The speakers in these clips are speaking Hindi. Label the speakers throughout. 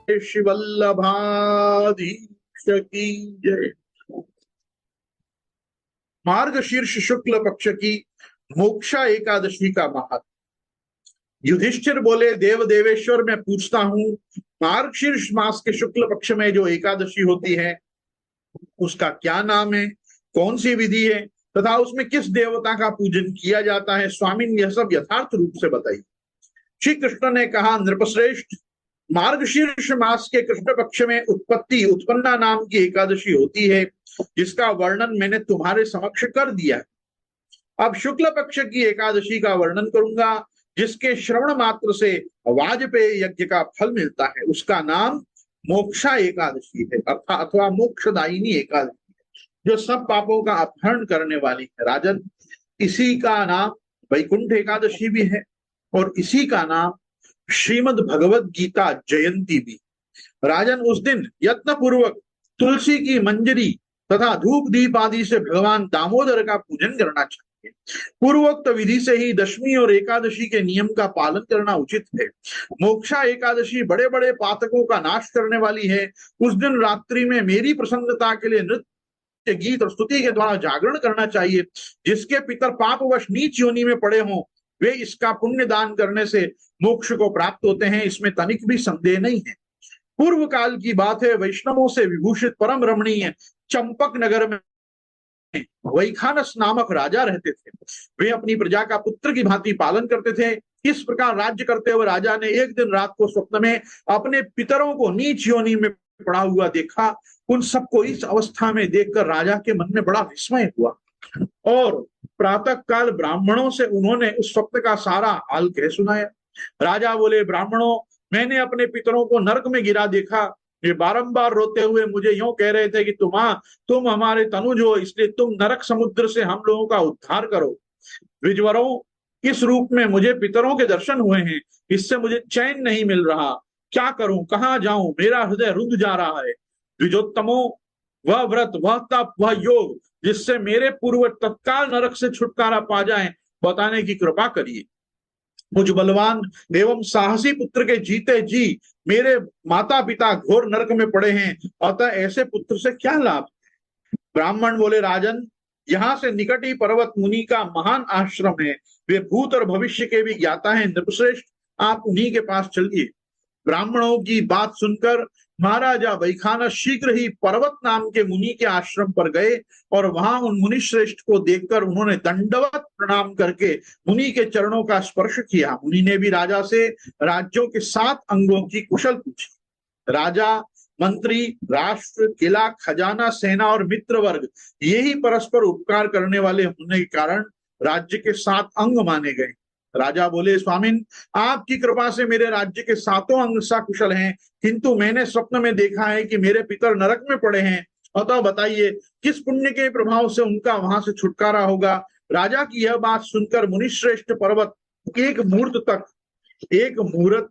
Speaker 1: शिवल्लभाधीश की जय। मार्गशीर्ष शुक्ल पक्ष की मोक्षा एकादशी का महत्व। युधिष्ठिर बोले, देव देवेश्वर, मैं पूछता हूँ, मार्गशीर्ष मास के शुक्ल पक्ष में जो एकादशी होती है उसका क्या नाम है, कौन सी विधि है तथा उसमें किस देवता का पूजन किया जाता है, स्वामी यह सब यथार्थ रूप से बताइए। श्री कृष्ण ने कहा, नृपश्रेष्ठ, मार्गशीर्ष मास के कृष्ण पक्ष में उत्पन्ना नाम की एकादशी होती है, जिसका वर्णन मैंने तुम्हारे समक्ष कर दिया है। अब शुक्ल पक्ष की एकादशी का वर्णन करूंगा, जिसके श्रवण मात्र से वाजपेय यज्ञ का फल मिलता है। उसका नाम मोक्षा एकादशी है, अथवा मोक्षदायिनी एकादशी, जो सब पापों का अपहरण करने वाली है। राजन, इसी का नाम वैकुंठ एकादशी भी है और इसी का नाम श्रीमद् भगवत गीता जयंती भी। राजन, उस दिन यत्न पूर्वक तुलसी की मंजरी तथा धूप दीप आदि से भगवान दामोदर का पूजन करना चाहिए। पूर्वोक्त विधि से ही दशमी और एकादशी के नियम का पालन करना उचित है। मोक्षा एकादशी बड़े बड़े पातकों का नाश करने वाली है। उस दिन रात्रि में मेरी प्रसन्नता के लिए नृत्य, गीत और स्तुति के द्वारा जागरण करना चाहिए। जिसके पितर पापवश नीच योनि में पड़े हों, वे इसका पुण्य दान करने से मोक्ष को प्राप्त होते हैं, इसमें तनिक भी संदेह नहीं है। पूर्व काल की बात है, वैष्णवों से विभूषित परम रमणीय चंपक नगर में वैखानस नामक राजा रहते थे। वे अपनी प्रजा का पुत्र की भांति पालन करते थे। इस प्रकार राज्य करते हुए राजा ने एक दिन रात को स्वप्न में अपने पितरों को नीच योनि में पड़ा हुआ देखा। उन सबको इस अवस्था में देखकर राजा के मन में बड़ा विस्मय हुआ और प्रातः काल ब्राह्मणों से उन्होंने उस स्वप्न का सारा हाल कह सुनाया। राजा बोले, ब्राह्मणों, मैंने अपने पितरों को नरक में गिरा देखा। ये बारंबार रोते हुए मुझे यूं कह रहे थे कि तुम हमारे तनुज हो, इसलिए तुम नरक समुद्र से हम लोगों का उद्धार करो। द्विजवरों, इस रूप में मुझे पितरों के दर्शन हुए हैं, इससे मुझे चैन नहीं मिल रहा। क्या करूं, कहां जाऊं, मेरा हृदय रुंध जा रहा है। द्विजोत्तमों, वह व्रत, वह तप, वह योग जिससे मेरे पूर्वज तत्काल नरक से छुटकारा पा जाएं, बताने की कृपा करिए। मुझ बलवान एवं साहसी पुत्र के जीते जी मेरे माता पिता घोर नरक में पड़े हैं, अतः ऐसे पुत्र से क्या लाभ। ब्राह्मण बोले, राजन, यहाँ से निकट ही पर्वत मुनि का महान आश्रम है। वे भूत और भविष्य के भी ज्ञाता हैं। नृपश्रेष्ठ, आप उन्हीं के पास चलिए। ब्राह्मणों की बात सुनकर महाराजा वैखानस शीघ्र ही पर्वत नाम के मुनि के आश्रम पर गए और वहां उन मुनि श्रेष्ठ को देखकर उन्होंने दंडवत प्रणाम करके मुनि के चरणों का स्पर्श किया। मुनि ने भी राजा से राज्यों के 7 अंगों की कुशल पूछी। राजा, मंत्री, राष्ट्र, किला, खजाना, सेना और मित्र वर्ग, यही परस्पर उपकार करने वाले होने के कारण राज्य के 7 अंग माने गए। राजा बोले, स्वामिन, आपकी कृपा से मेरे राज्य के 7 अंग सकुशल हैं, किंतु मैंने स्वप्न में देखा है कि मेरे पितर नरक में पड़े हैं। अतः बताइए, किस पुण्य के प्रभाव से उनका वहां से छुटकारा होगा। राजा की यह बात सुनकर मुनिश्रेष्ठ पर्वत एक मुहूर्त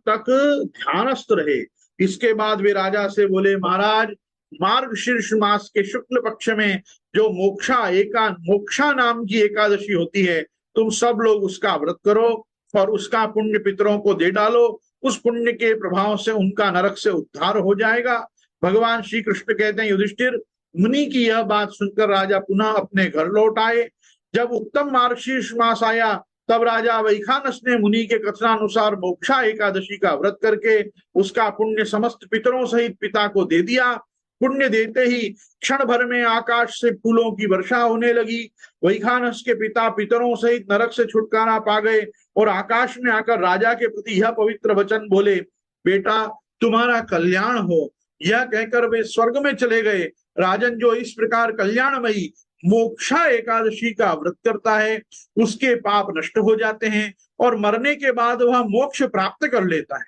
Speaker 1: तक ध्यानस्थ रहे। इसके बाद वे राजा से बोले, महाराज, मार्गशीर्ष मास के शुक्ल पक्ष में जो मोक्षा नाम की एकादशी होती है, तुम सब लोग उसका व्रत करो और उसका पुण्य पितरों को दे डालो। उस पुण्य के प्रभाव से उनका नरक से उद्धार हो जाएगा। भगवान श्री कृष्ण कहते हैं, युधिष्ठिर, मुनि की यह बात सुनकर राजा पुनः अपने घर लौट आए। जब उत्तम मार्गशीर्ष मास आया, तब राजा वैखानस ने मुनि के कथनानुसार मोक्षा एकादशी का व्रत करके उसका पुण्य समस्त पितरों सहित पिता को दे दिया। पुण्य देते ही क्षण भर में आकाश से फूलों की वर्षा होने लगी। वैखानस के पिता पितरों सहित नरक से छुटकारा पा गए और आकाश में आकर राजा के प्रति यह पवित्र वचन बोले, बेटा, तुम्हारा कल्याण हो। यह कहकर वे स्वर्ग में चले गए। राजन, जो इस प्रकार कल्याणमयी मोक्षा एकादशी का व्रत करता है, उसके पाप नष्ट हो जाते हैं और मरने के बाद वह मोक्ष प्राप्त कर लेता है।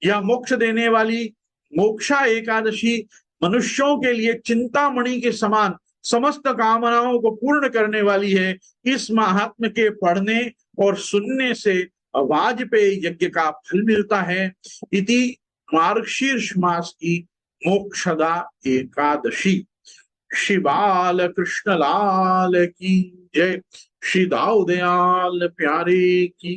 Speaker 1: यह मोक्ष देने वाली मोक्षा एकादशी मनुष्यों के लिए चिंतामणि के समान समस्त कामनाओं को पूर्ण करने वाली है। इस महात्म्य के पढ़ने और सुनने से वाजपेय यज्ञ का फल मिलता है। इति मार्गशीर्ष मास की मोक्षदा एकादशी। श्री बाल कृष्ण लाल की जय। श्री दाऊदयाल प्यारे की